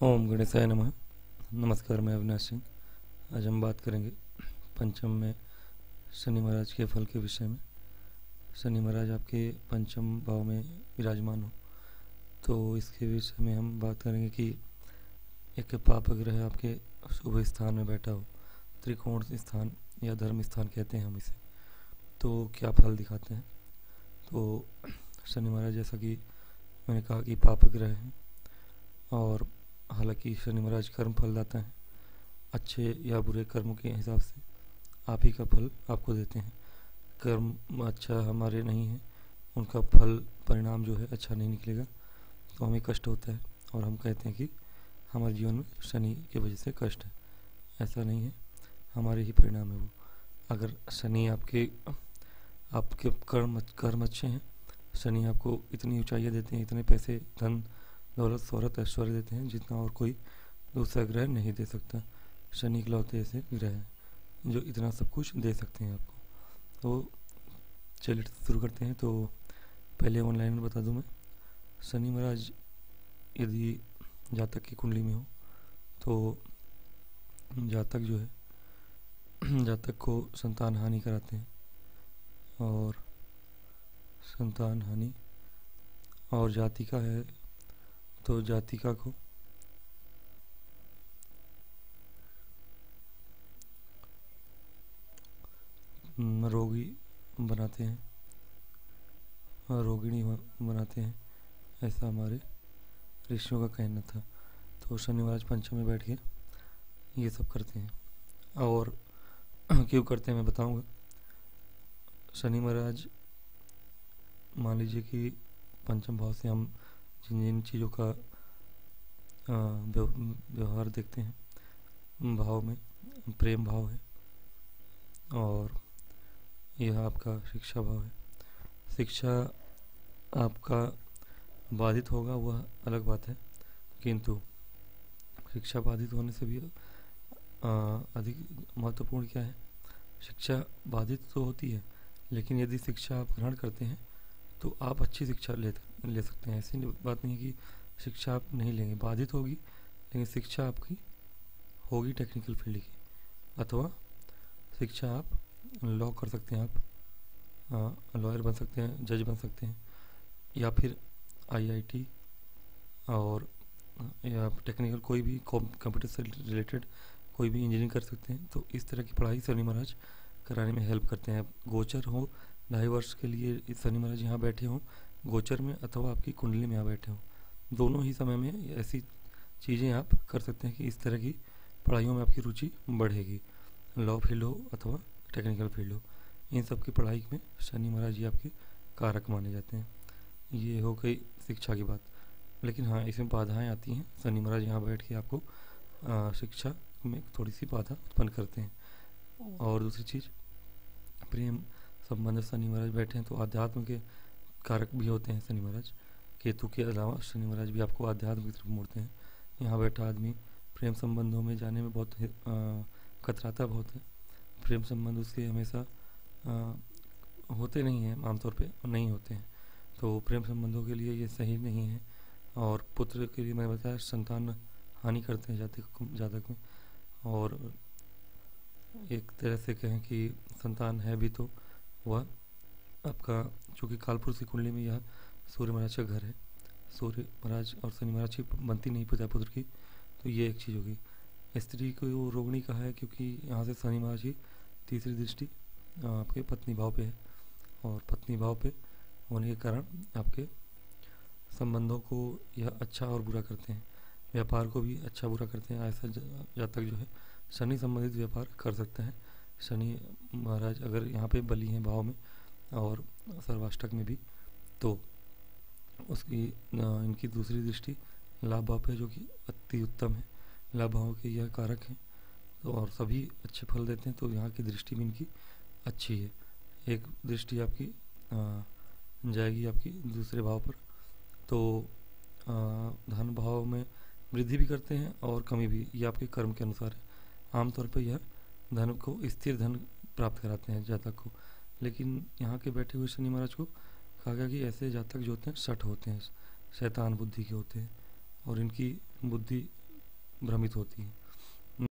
ओम गणेशाय नमः। नमस्कार, मैं अविनाश सिंह। आज हम बात करेंगे पंचम में शनि महाराज के फल के विषय में। शनि महाराज आपके पंचम भाव में विराजमान हो तो इसके विषय में हम बात करेंगे कि एक पाप ग्रह आपके शुभ स्थान में बैठा हो, त्रिकोण स्थान या धर्म स्थान कहते हैं हम इसे, तो क्या फल दिखाते हैं। तो शनि महाराज, जैसा कि मैंने कहा, कि पाप ग्रह हैं और हालांकि शनि महाराज कर्म फलदाता हैं। अच्छे या बुरे कर्मों के हिसाब से आप ही का फल आपको देते हैं। कर्म अच्छा हमारे नहीं है, उनका फल परिणाम जो है अच्छा नहीं निकलेगा तो हमें कष्ट होता है और हम कहते हैं कि हमारे जीवन में शनि की वजह से कष्ट है। ऐसा नहीं है, हमारे ही परिणाम है वो। अगर शनि आपके आपके कर्म कर्म अच्छे हैं, शनि आपको इतनी ऊंचाइयाँ देते हैं, इतने पैसे, धन दौलत, शोहरत, ऐश्वर्य देते हैं जितना और कोई दूसरा ग्रह नहीं दे सकता। शनि इकलौते ऐसे ग्रह हैं जो इतना सब कुछ दे सकते हैं आपको। तो चलिए शुरू करते हैं। तो पहले ऑनलाइन में बता दूं मैं, शनि महाराज यदि जातक की कुंडली में हो तो जातक जो है जातक को संतान हानि कराते हैं। और संतान हानि, और जातिका है तो जातिका को रोगी बनाते हैं, रोगिणी बनाते हैं, ऐसा हमारे ऋषियों का कहना था। तो शनि महाराज पंचम में बैठ के ये सब करते हैं। और क्यों करते हैं मैं बताऊंगा। शनि महाराज, मान लीजिए कि पंचम भाव से हम जिन जिन चीज़ों का व्यवहार देखते हैं, भाव में प्रेम भाव है और यह आपका शिक्षा भाव है। शिक्षा आपका बाधित होगा वह अलग बात है, किंतु शिक्षा बाधित होने से भी अधिक महत्वपूर्ण क्या है, शिक्षा बाधित तो होती है लेकिन यदि शिक्षा आप ग्रहण करते हैं तो आप अच्छी शिक्षा ले सकते हैं। ऐसी बात नहीं है कि शिक्षा आप नहीं लेंगे, बाधित होगी लेकिन शिक्षा आपकी होगी टेक्निकल फील्ड की, अथवा शिक्षा आप लॉ कर सकते हैं, आप लॉयर बन सकते हैं, जज बन सकते हैं, या फिर आईआईटी और या टेक्निकल कोई भी कंप्यूटर से रिलेटेड कोई भी इंजीनियरिंग कर सकते हैं। तो इस तरह की पढ़ाई शनि महाराज कराने में हेल्प करते हैं। गोचर हो 2.5 वर्ष के लिए शनि महाराज यहाँ बैठे हों गोचर में, अथवा आपकी कुंडली में यहाँ बैठे हों, दोनों ही समय में ऐसी चीज़ें आप कर सकते हैं कि इस तरह की पढ़ाइयों में आपकी रुचि बढ़ेगी। लॉ फील्ड हो अथवा टेक्निकल फील्ड हो, इन सब की पढ़ाई में शनि महाराज जी आपके कारक माने जाते हैं। ये हो गई शिक्षा की बात। लेकिन हाँ, इसमें बाधाएं आती हैं। शनि महाराज यहाँ बैठ के आपको शिक्षा में थोड़ी सी बाधा उत्पन्न करते हैं। और दूसरी चीज़, प्रेम संबंध, शनि महाराज बैठे हैं तो अध्यात्म के कारक भी होते हैं शनि महाराज। केतु के अलावा शनि महाराज भी आपको अध्यात्म की तरफ मोड़ते हैं। यहाँ बैठा आदमी प्रेम संबंधों में जाने में बहुत कतराता बहुत है। प्रेम संबंध उसके हमेशा होते नहीं हैं, आमतौर पे नहीं होते हैं, तो प्रेम संबंधों के लिए ये सही नहीं है। और पुत्र के लिए मैंने बताया संतान हानि करते हैं जातक में। और एक तरह से कहें कि संतान है भी तो वह आपका, चूँकि कालपुरुष की कुंडली में यह सूर्य महाराज का घर है, सूर्य महाराज और शनि महाराज की बनती नहीं पिता पुत्र की, तो ये एक चीज़ होगी। स्त्री को रोगिणी कहा है क्योंकि यहाँ से शनि महाराज की तीसरी दृष्टि आपके पत्नी भाव पे है, और पत्नी भाव पे होने के कारण आपके संबंधों को यह अच्छा और बुरा करते हैं, व्यापार को भी अच्छा बुरा करते हैं। ऐसा जातक जो है शनि संबंधित व्यापार कर सकता है। शनि महाराज अगर यहाँ पे बली हैं भाव में और सर्वाष्टक में भी, तो उसकी इनकी दूसरी दृष्टि लाभ भाव पे, जो कि अति उत्तम है। लाभ भाव के यह कारक हैं तो और सभी अच्छे फल देते हैं, तो यहाँ की दृष्टि भी इनकी अच्छी है। एक दृष्टि आपकी जाएगी आपकी दूसरे भाव पर, तो धन भाव में वृद्धि भी करते हैं और कमी भी, ये आपके कर्म के अनुसार है। आमतौर पर यह धन को, स्थिर धन प्राप्त कराते हैं जातक को। लेकिन यहाँ के बैठे हुए शनि महाराज को कहा गया कि ऐसे जातक जो होते हैं शठ होते हैं, शैतान बुद्धि के होते हैं, और इनकी बुद्धि भ्रमित होती है।